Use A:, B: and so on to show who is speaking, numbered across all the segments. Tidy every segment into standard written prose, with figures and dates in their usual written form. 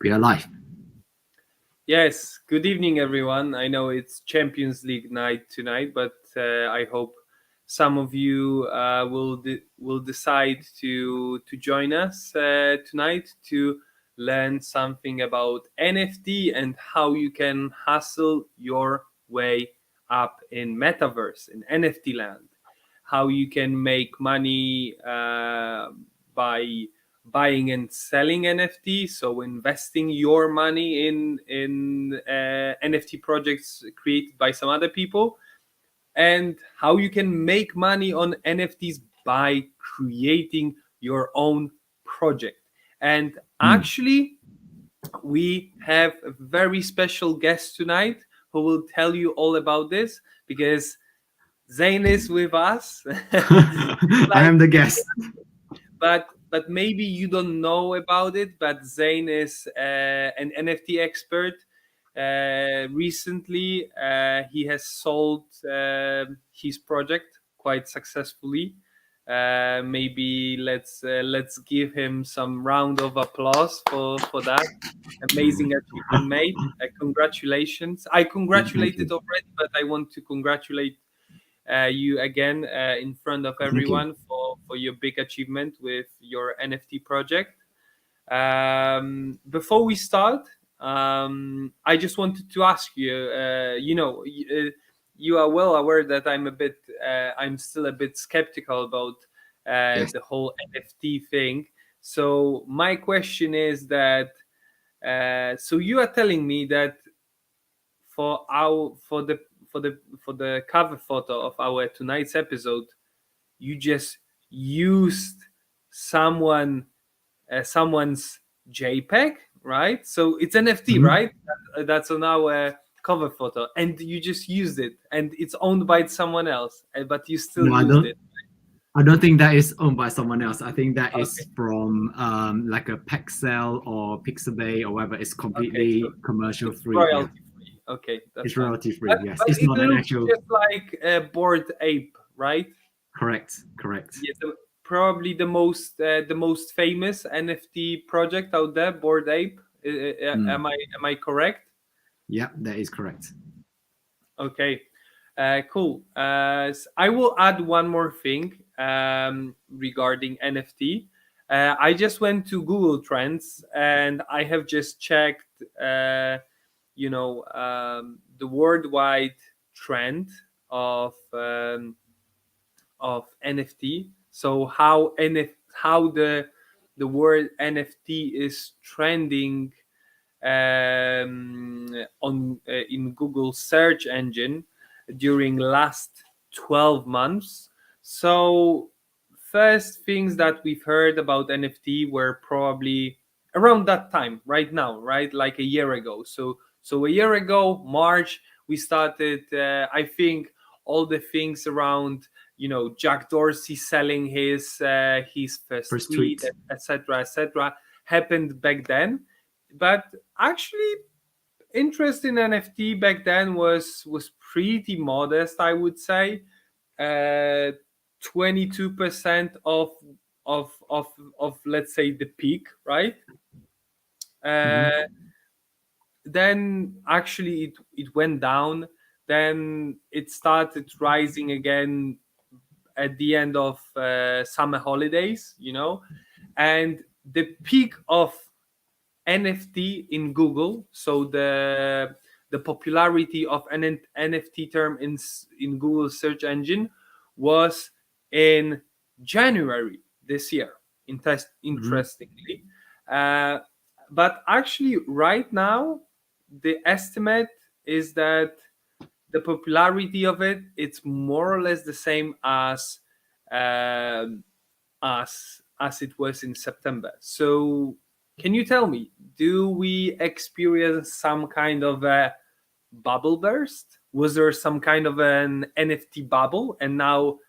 A: We are live.
B: Yes, good evening, everyone. I know it's Champions League night tonight, but I hope some of you will decide to join us tonight to learn something about NFT and how you can hustle your way up in Metaverse, in NFT land. How you can make money by buying and selling NFT, so investing your money in NFT projects created by some other people, and how you can make money on NFTs by creating your own project. And actually, we have a very special guest tonight who will tell you all about this, because Zayne is with us.
A: I am the guest.
B: But maybe you don't know about it. But Zayne is an NFT expert. Recently, he has sold his project quite successfully. Maybe let's give him some round of applause for that amazing achievement made. Congratulations! I congratulated already, but I want to congratulate you again in front of everyone for your big achievement with your NFT project. Before we start, I just wanted to ask you. You are well aware that I'm still a bit skeptical about
A: Yes.
B: the whole NFT thing. So my question is that. So you are telling me that for the cover photo of our tonight's episode, you just used someone's JPEG, right? So it's NFT, right? That's on our cover photo, and you just used it, and it's owned by someone else, but you still used it.
A: I don't think that is owned by someone else. I think that is
B: Okay.
A: from like a Pexel or Pixabay or whatever. It's completely commercial free.
B: Royalty free. Okay, that's
A: it's
B: fine.
A: royalty free. Yes,
B: But
A: it's
B: it
A: not an
B: looks
A: actual.
B: just like a Bored Ape, right?
A: Correct.
B: Yeah, probably the most famous NFT project out there, Bored Ape. Am I correct?
A: Yeah, that is correct.
B: Okay, cool. I will add one more thing regarding NFT. I just went to Google Trends and I have just checked, the worldwide trend of NFT. So how the word NFT is trending on in Google search engine during last 12 months. So first things that we've heard about NFT were probably around that time, right now, right, like a year ago. So a year ago, March, we started. I think all the things around, Jack Dorsey selling his first tweet, etc., happened back then. But actually, interest in NFT back then was pretty modest, I would say. 22% of let's say the peak, right? Then actually it went down. Then it started rising again at the end of summer holidays, and the peak of NFT in Google. So the popularity of an NFT term in Google search engine was in January this year. Interestingly, but actually, right now, the estimate is that the popularity of it's more or less the same as it was in September. So can you tell me, do we experience some kind of a bubble burst? Was there some kind of an NFT bubble, and now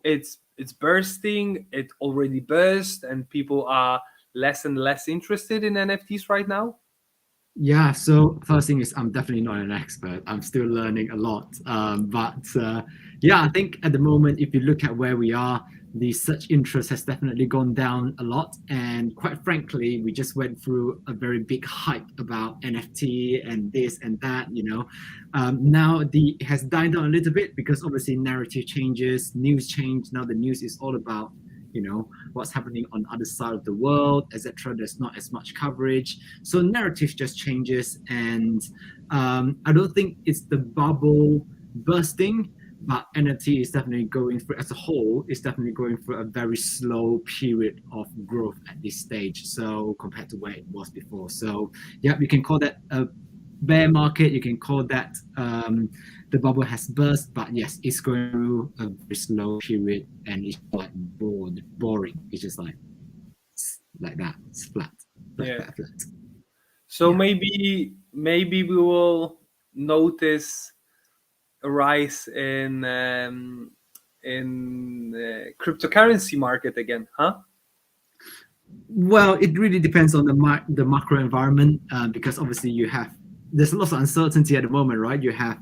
B: it's bursting? It already burst, and people are less and less interested in NFTs right now?
A: Yeah, so first thing is I'm definitely not an expert. I'm still learning a lot. But yeah, I think at the moment, if you look at where we are, the search interest has definitely gone down a lot. And quite frankly, we just went through a very big hype about NFT and this and that, Now it has died down a little bit because obviously narrative changes, news change. Now the news is all about, what's happening on the other side of the world, etc. There's not as much coverage. So narrative just changes. And I don't think it's the bubble bursting, but NFT is definitely going through, as a whole, is definitely going through a very slow period of growth at this stage. So compared to where it was before. So yeah, you can call that a bear market. You can call that the bubble has burst. But yes, it's going through a very slow period, and it's like boring. It's just like that. It's flat. Flat.
B: So maybe we will notice a rise in cryptocurrency market again, huh?
A: Well, it really depends on the macro environment, because obviously there's lots of uncertainty at the moment, right? You have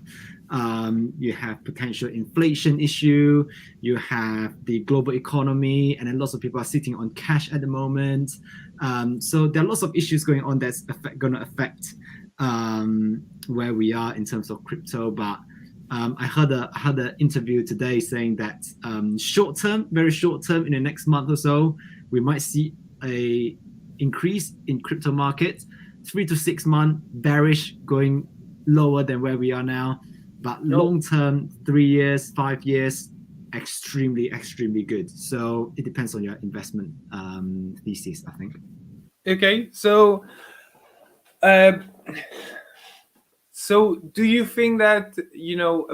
A: potential inflation issue, you have the global economy, and then lots of people are sitting on cash at the moment. So there are lots of issues going on that's going to affect where we are in terms of crypto. But I heard an interview today saying that very short term, in the next month or so, we might see a increase in crypto market. 3 to 6 months bearish, going lower than where we are now. But long term, 3 years, 5 years, extremely good. So it depends on your investment thesis, I think.
B: Okay, so do you think that,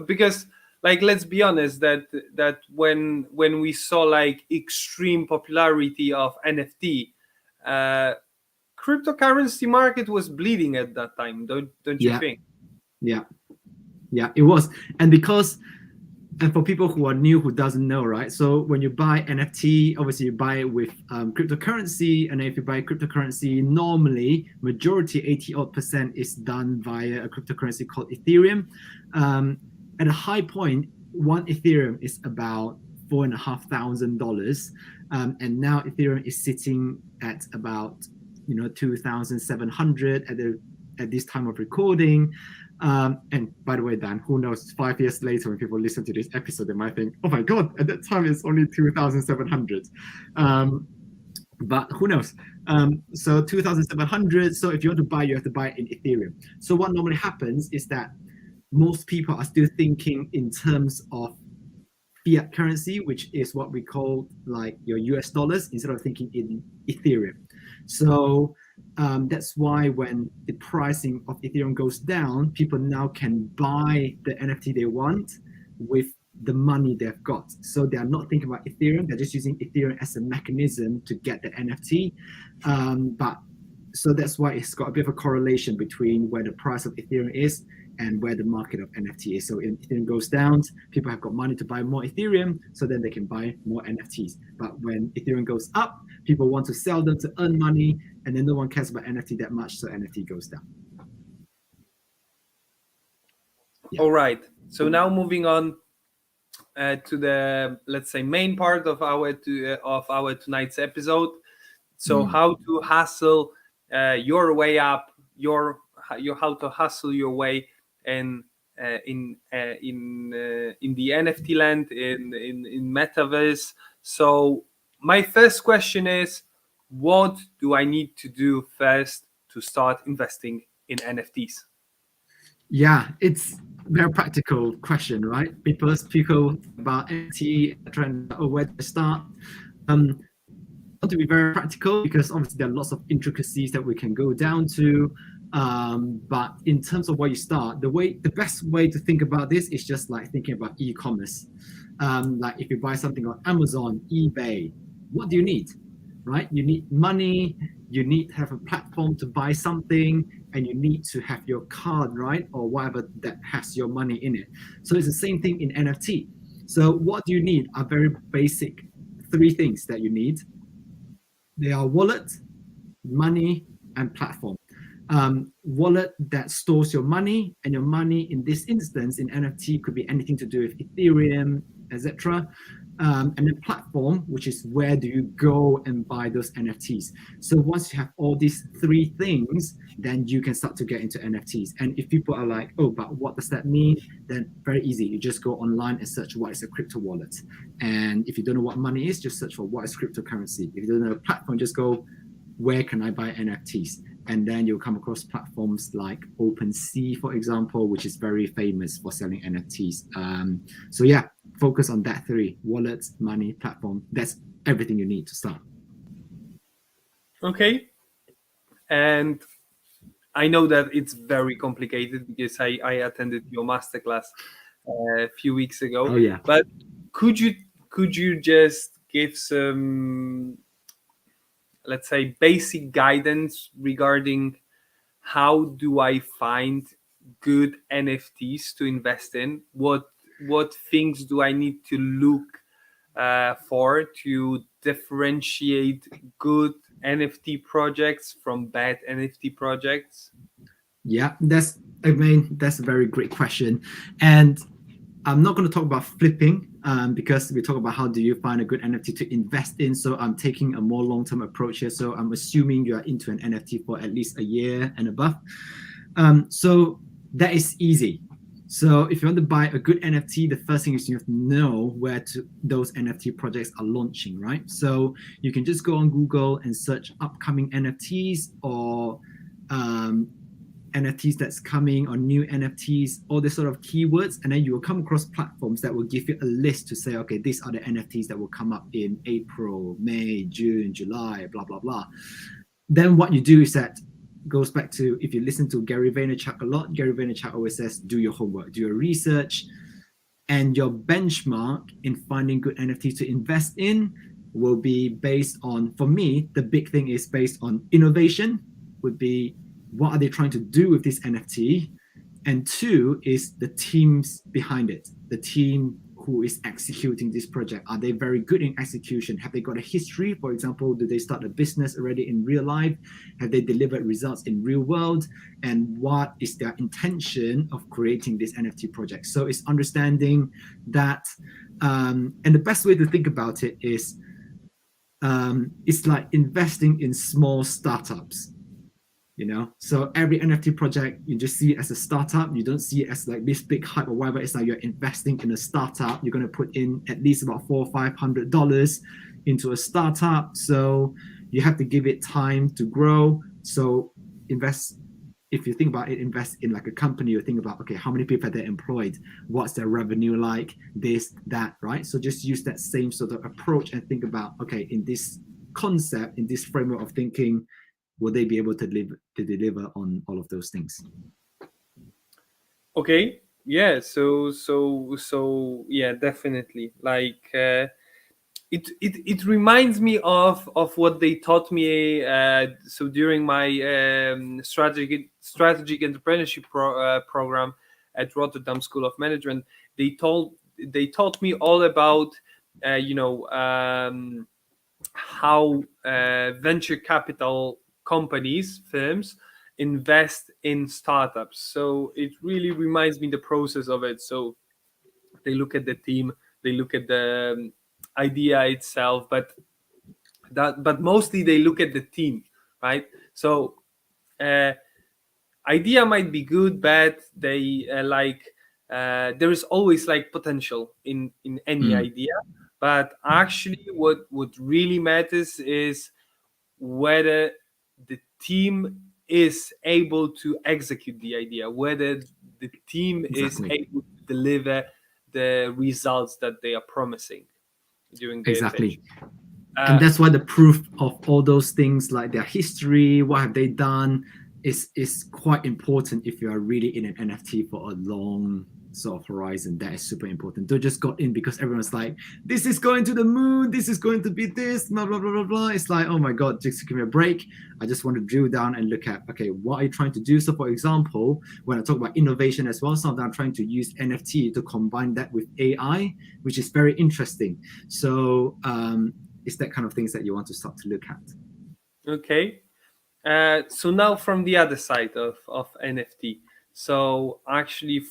B: because like, let's be honest, that when we saw like extreme popularity of NFT, cryptocurrency market was bleeding at that time, don't you think?
A: Yeah, it was. And for people who are new, who doesn't know, right? So when you buy NFT, obviously you buy it with cryptocurrency, and if you buy cryptocurrency, normally majority 80% is done via a cryptocurrency called Ethereum. At a high point, one Ethereum is about $4,500, and now Ethereum is sitting at about 2,700 at this time of recording. And by the way, Dan, who knows, 5 years later, when people listen to this episode, they might think, oh my God, at that time it's only 2,700. But who knows? So 2,700. So if you want to buy, you have to buy in Ethereum. So what normally happens is that most people are still thinking in terms of fiat currency, which is what we call like your US dollars, instead of thinking in Ethereum. So that's why when the pricing of Ethereum goes down, people now can buy the NFT they want with the money they've got. So they are not thinking about Ethereum, they're just using Ethereum as a mechanism to get the NFT. So that's why it's got a bit of a correlation between where the price of Ethereum is and where the market of NFT is. So if Ethereum goes down, people have got money to buy more Ethereum, so then they can buy more NFTs. But when Ethereum goes up, people want to sell them to earn money, and then no one cares about NFT that much, so NFT goes down.
B: Yeah. All right. So now moving on to the, let's say, main part of our tonight's episode. So how to hustle your way up, how to hustle your way in the NFT land, in Metaverse. So my first question is, what do I need to do first to start investing in NFTs?
A: Yeah, it's a very practical question, right? Because people about NFT trying to know where to start. To be very practical, because obviously there are lots of intricacies that we can go down to. But in terms of where you start, the best way to think about this is just like thinking about e-commerce. Like if you buy something on Amazon, eBay, what do you need, right? You need money, you need to have a platform to buy something, and you need to have your card, right? Or whatever that has your money in it. So it's the same thing in NFT. So what do you need are very basic 3 things that you need. They are wallet, money, and platform. Wallet that stores your money, and your money in this instance in NFT could be anything to do with Ethereum, etc. And then platform, which is where do you go and buy those NFTs. So once you have all these three things, then you can start to get into NFTs. And if people are like, oh, but what does that mean? Then very easy. You just go online and search what is a crypto wallet. And if you don't know what money is, just search for what is cryptocurrency. If you don't know a platform, just go, where can I buy NFTs? And then you'll come across platforms like OpenSea, for example, which is very famous for selling NFTs. So yeah, focus on that three: wallets, money, platform. That's everything you need to start.
B: Okay. And I know that it's very complicated because I attended your masterclass a few weeks ago.
A: Oh yeah.
B: But could you just give some, let's say, basic guidance regarding how do I find good NFTs to invest in? What things do I need to look for to differentiate good NFT projects from bad NFT projects?
A: Yeah, that's a very great question. And I'm not going to talk about flipping because we talk about how do you find a good NFT to invest in. So I'm taking a more long-term approach here. So I'm assuming you are into an NFT for at least a year and above. So that is easy. So if you want to buy a good NFT, the first thing is you have to know where those NFT projects are launching, right? So you can just go on Google and search upcoming NFTs or NFTs that's coming or new NFTs, all this sort of keywords, and then you will come across platforms that will give you a list to say, okay, these are the NFTs that will come up in April, May, June, July, blah, blah, blah. Then what you do is that goes back to, if you listen to Gary Vaynerchuk a lot, Gary Vaynerchuk always says, do your homework, do your research, and your benchmark in finding good NFTs to invest in will be based on, for me, the big thing is based on innovation, would be what are they trying to do with this NFT? And two is the teams behind it, the team who is executing this project. Are they very good in execution? Have they got a history? For example, do they start a business already in real life? Have they delivered results in real world? And what is their intention of creating this NFT project? So it's understanding that, and the best way to think about it is, it's like investing in small startups. So every NFT project, you just see it as a startup. You don't see it as like this big hype or whatever. It's like you're investing in a startup. You're going to put in at least about $400 or $500 into a startup. So you have to give it time to grow. So if you think about it, invest in like a company. You think about, okay, how many people are they employed? What's their revenue like? This, that, right? So just use that same sort of approach and think about, okay, in this concept, in this framework of thinking, will they be able to deliver on all of those things?
B: Okay, yeah. So yeah, definitely. Like it reminds me of what they taught me. So during my strategic entrepreneurship program at Rotterdam School of Management, they taught me all about how venture capital companies, firms, invest in startups. So it really reminds me the process of it. So they look at the team, they look at the idea itself, but mostly they look at the team, right? So idea might be good, bad. They there is always like potential in any idea, but actually what really matters is whether the team is able to execute the idea, whether the team is able to deliver the results that they are promising during their pitch.
A: And that's why the proof of all those things, like their history, what have they done, is quite important if you are really in an NFT for a long sort of horizon. That is super important. Don't just got in because everyone's like, this is going to the moon, this is going to be this, blah, blah, blah, blah, blah. It's like, oh my God, just give me a break. I just want to drill down and look at, okay, what are you trying to do? So for example, when I talk about innovation as well, sometimes I'm trying to use NFT to combine that with AI, which is very interesting. So it's that kind of things that you want to start to look at.
B: Okay. So now from the other side of NFT. So actually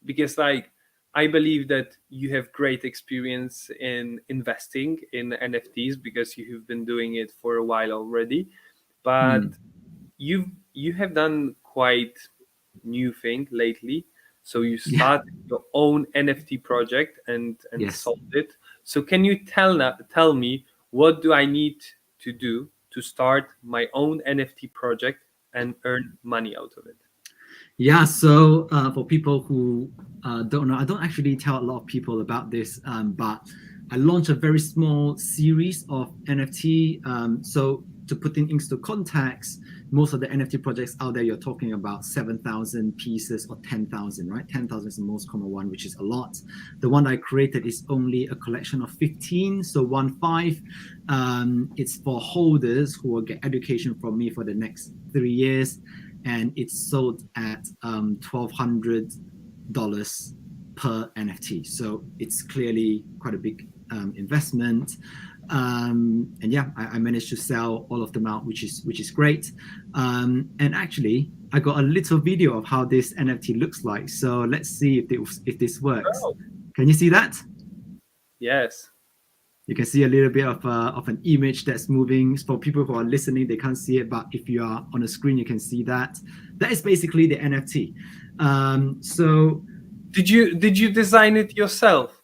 B: because like I believe that you have great experience in investing in NFTs because you have been doing it for a while already. But you have done quite new thing lately. So you
A: Yeah.
B: started your own NFT project and
A: Yes.
B: sold it. So can you tell me what do I need to do to start my own NFT project and earn money out of it?
A: Yeah, so for people who don't know, I don't actually tell a lot of people about this, but I launched a very small series of NFT. So to put things into context, most of the NFT projects out there, you're talking about 7,000 pieces or 10,000, right? 10,000 is the most common one, which is a lot. The one I created is only a collection of 15, so 1 5. It's for holders who will get education from me for the next 3 years, and it's sold at $1,200 per NFT. So it's clearly quite a big investment. And yeah, I managed to sell all of them out, which is great. And actually, I got a little video of how this NFT looks like. So let's see if this works.
B: Oh,
A: Can you see that?
B: yes.
A: You can see a little bit of an image that's moving. For people who are listening, they can't see it, but if you are on the screen, you can see that. That is basically the NFT. So
B: Did you design it yourself?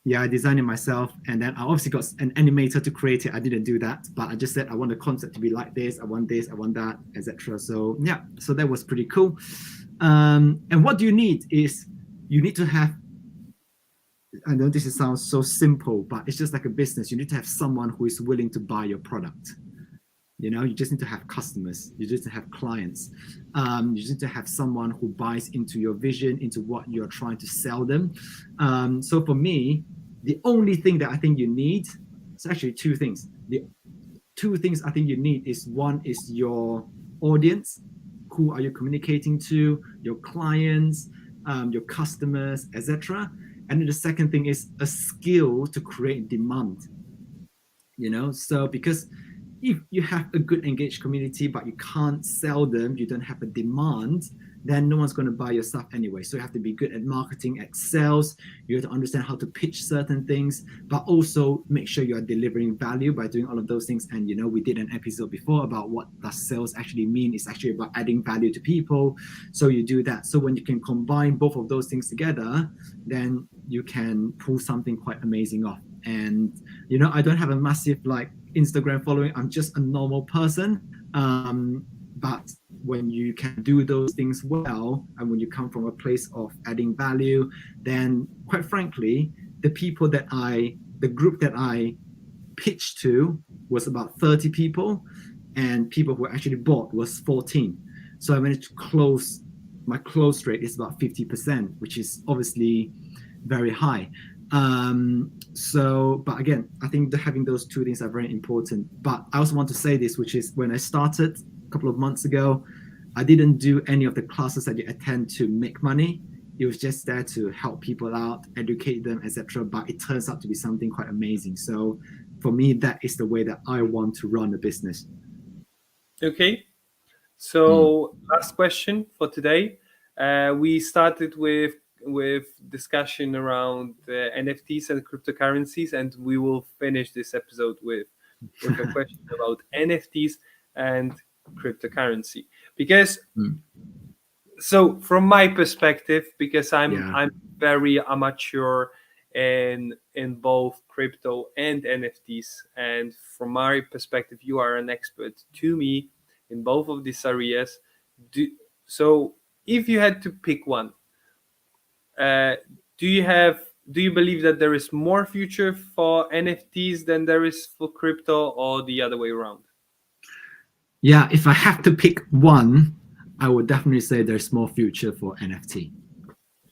A: yeah, I designed it myself, and then I obviously got an animator to create it. I didn't do that, but I just said I want the concept to be like this. I want this. I want that, etc. So yeah, so that was pretty cool. And what do you need is you need to have. I know this sounds so simple, but it's just like a business. You need to have someone who is willing to buy your product. You just need to have customers. You just need to have clients. You just need to have someone who buys into your vision, into what you're trying to sell them. So for me, the only thing that I think you need, it's actually two things. The two things I think you need is, one is your audience. Who are you communicating to? Your clients, your customers, etc. And then the second thing is a skill to create demand. So because if you have a good engaged community but you can't sell them, you don't have a demand, then no one's going to buy your stuff anyway. So you have to be good at marketing, at sales. You have to understand how to pitch certain things, but also make sure you are delivering value by doing all of those things. And we did an episode before about what does sales actually mean. It's actually about adding value to people. So you do that. So when you can combine both of those things together, then you can pull something quite amazing off. And I don't have a massive Instagram following. I'm just a normal person. But when you can do those things well, and when you come from a place of adding value, then quite frankly, the group that I pitched to was about 30 people, and people who actually bought was 14. So I managed to close. My close rate is about 50%, which is obviously very high. But again, I think that having those two things are very important. But I also want to say this, which is when I started a couple of months ago, I didn't do any of the classes that you attend to make money. It was just there to help people out, educate them, etc. But it turns out to be something quite amazing. So for me, that is the way that I want to run a business.
B: Okay. So last question for today. We started with discussion around NFTs and cryptocurrencies, and we will finish this episode with a question about NFTs and cryptocurrency. Because so from my perspective, because I'm very amateur in both crypto and NFTs, and from my perspective, you are an expert to me in both of these areas. So if you had to pick one, do you believe that there is more future for NFTs than there is for crypto, or the other way around?
A: Yeah, if I have to pick one, I would definitely say there's more future for NFT.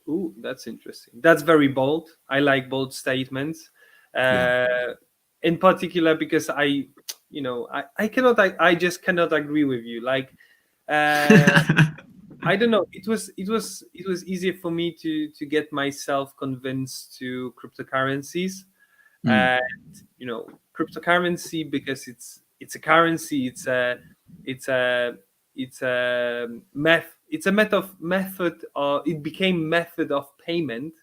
B: Ooh, that's interesting. That's very bold. I like bold statements. In particular, because I just cannot agree with you. I don't know. It was easier for me to get myself convinced to cryptocurrencies, and cryptocurrency, because it's a currency. It's a method, or it became method of payment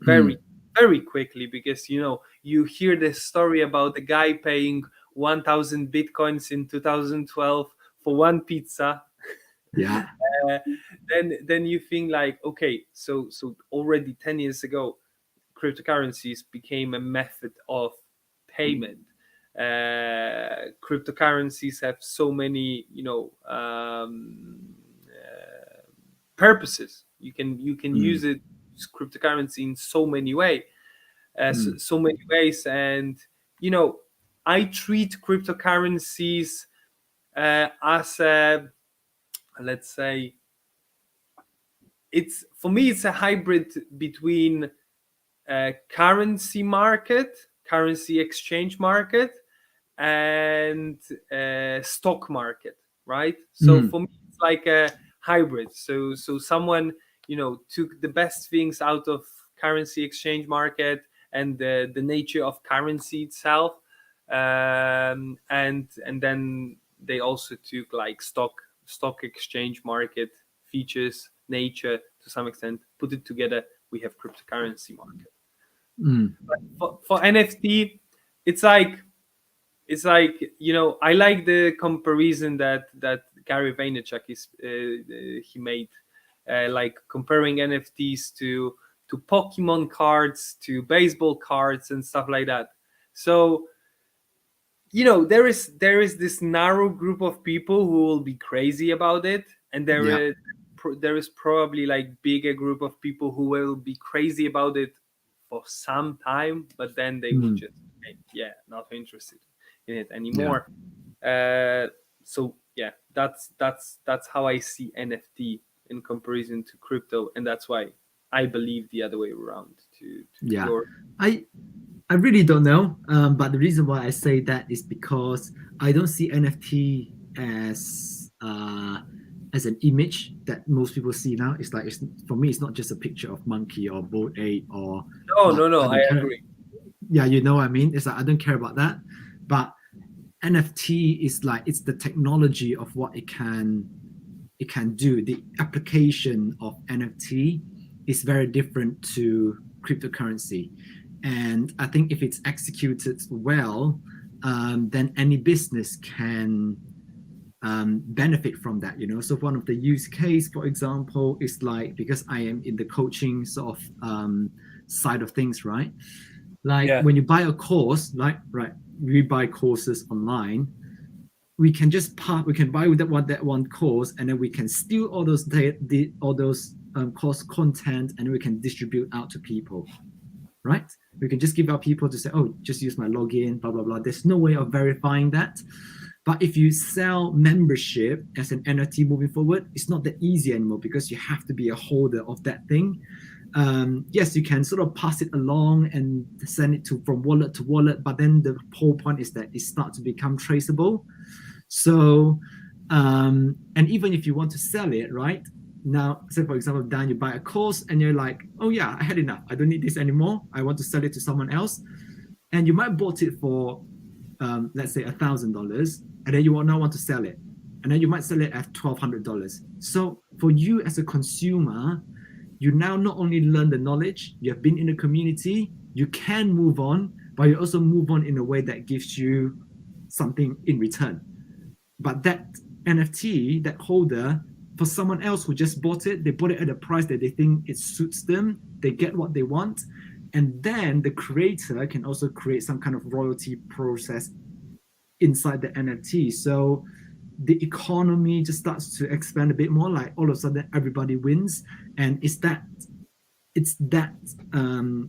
B: very very quickly, because you hear this story about the guy paying 1,000 bitcoins in 2012 for one pizza.
A: Yeah.
B: Then you think like, okay, so already 10 years ago, cryptocurrencies became a method of payment. Cryptocurrencies have so many purposes. You can use it, cryptocurrency, in so many so many ways. And I treat cryptocurrencies as a, let's say, for me it's a hybrid between currency exchange market, and stock market, right? So for me it's like a hybrid. So someone took the best things out of currency exchange market and the nature of currency itself, and then they also took like stock exchange market features, nature, to some extent, put it together. We have cryptocurrency market. But for NFT, it's like I like the comparison that Gary Vaynerchuk he made, like comparing NFTs to Pokemon cards, to baseball cards, and stuff like that. So there is this narrow group of people who will be crazy about it, and there is probably like bigger group of people who will be crazy about it for some time, but then they will just not interested in it anymore. So that's how I see NFT in comparison to crypto, and that's why I believe the other way around.
A: I really don't know, but the reason why I say that is because I don't see NFT as an image that most people see now. It's like, for me, it's not just a picture of monkey or bored ape or.
B: No, I agree.
A: Yeah, you know what I mean? It's like, I don't care about that, but NFT is like, it's the technology of what it can do. The application of NFT is very different to cryptocurrency. And I think if it's executed well, then any business can benefit from that. So one of the use case, for example, is like, because I am in the coaching sort of side of things, right? Like when you buy a course, like, right, we buy courses online, we can buy that one course, and then we can steal all those course content, and we can distribute out to people, right? We can just give out people to say, oh, just use my login, blah blah blah. There's no way of verifying that. But if you sell membership as an NFT moving forward, it's not that easy anymore, because you have to be a holder of that thing. Yes, you can sort of pass it along and send it from wallet to wallet, but then the whole point is that it starts to become traceable. So, and even if you want to sell it, right? Now, say for example, Dan, you buy a course and you're like, oh yeah, I had enough. I don't need this anymore. I want to sell it to someone else. And you might bought it for, let's say $1,000, and then you now want to sell it. And then you might sell it at $1,200. So for you as a consumer, you now not only learn the knowledge, you have been in the community, you can move on, but you also move on in a way that gives you something in return. But that NFT, that holder, for someone else who just bought it, they bought it at a price that they think it suits them, they get what they want, and then the creator can also create some kind of royalty process inside the NFT. So the economy just starts to expand a bit more, like all of a sudden everybody wins. And it's that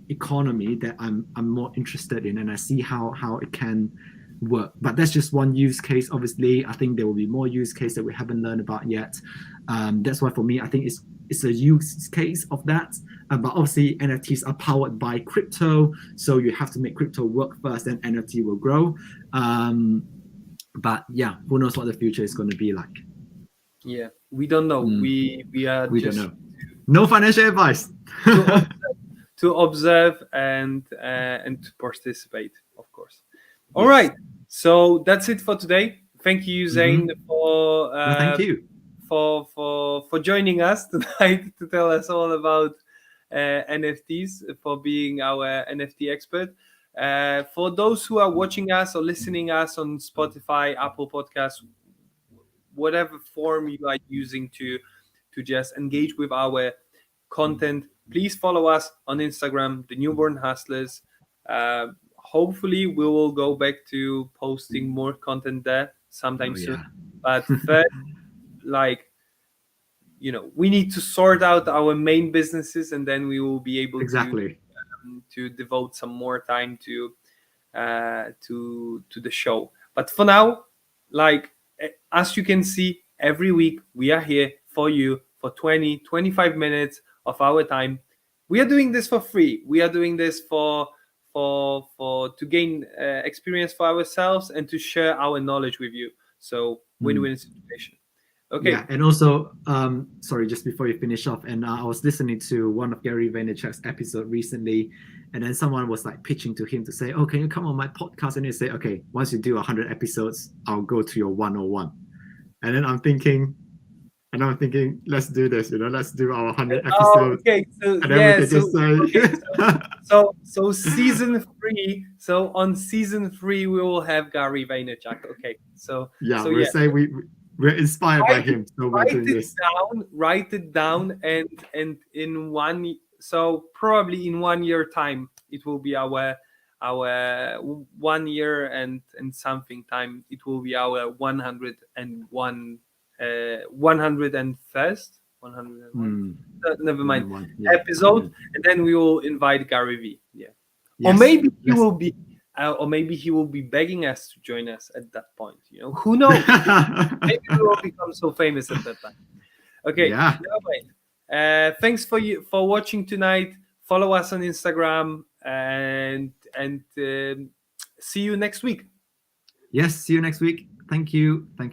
A: economy that I'm more interested in, and I see how it can work. But that's just one use case. Obviously, I think there will be more use cases that we haven't learned about yet. That's why for me, I think it's a use case of that. But obviously, NFTs are powered by crypto, so you have to make crypto work first, then NFT will grow. But yeah, who knows what the future is going to be like?
B: Yeah, we don't know. We
A: don't know. No financial advice.
B: to observe and to participate, of course. All right, so that's it for today. Thank you, Zayne, for
A: thank you
B: for joining us tonight to tell us all about NFTs, for being our NFT expert. For those who are watching us or listening us on Spotify, Apple Podcasts, whatever form you are using to just engage with our content, please follow us on Instagram, the Newborn Hustlers. Hopefully we will go back to posting more content there sometime soon. But first, we need to sort out our main businesses, and then we will be able to devote some more time to the show. But for now, as you can see, every week we are here for you for 20-25 minutes of our time. We are doing this for free. We are doing this for to gain experience for ourselves and to share our knowledge with you. So win-win situation. Okay.
A: Yeah, and also, sorry, just before you finish off, and I was listening to one of Gary Vaynerchuk's episode recently, and then someone was pitching to him to say, "Oh, can you come on my podcast?" And he say, "Okay, once you do 100 episodes, I'll go to your 101." And then I'm thinking, let's do this. Let's do our 100 episodes.
B: Okay, so
A: and then we can just say,
B: so season 3. So on season 3, we will have Gary Vaynerchuk. Okay, so
A: we'll say we're inspired by him, so we're doing this.
B: Write it down, and in probably in 1 year time, it will be our 1 year and something time. It will be our 101 never mind episode, and then we will invite Gary V. Or maybe he will be. Or maybe he will be begging us to join us at that point. Who knows? Maybe we will become so famous at that time. Okay.
A: Yeah.
B: Thanks for watching tonight. Follow us on Instagram, and see you next week.
A: Yes, see you next week. Thank you, Dan.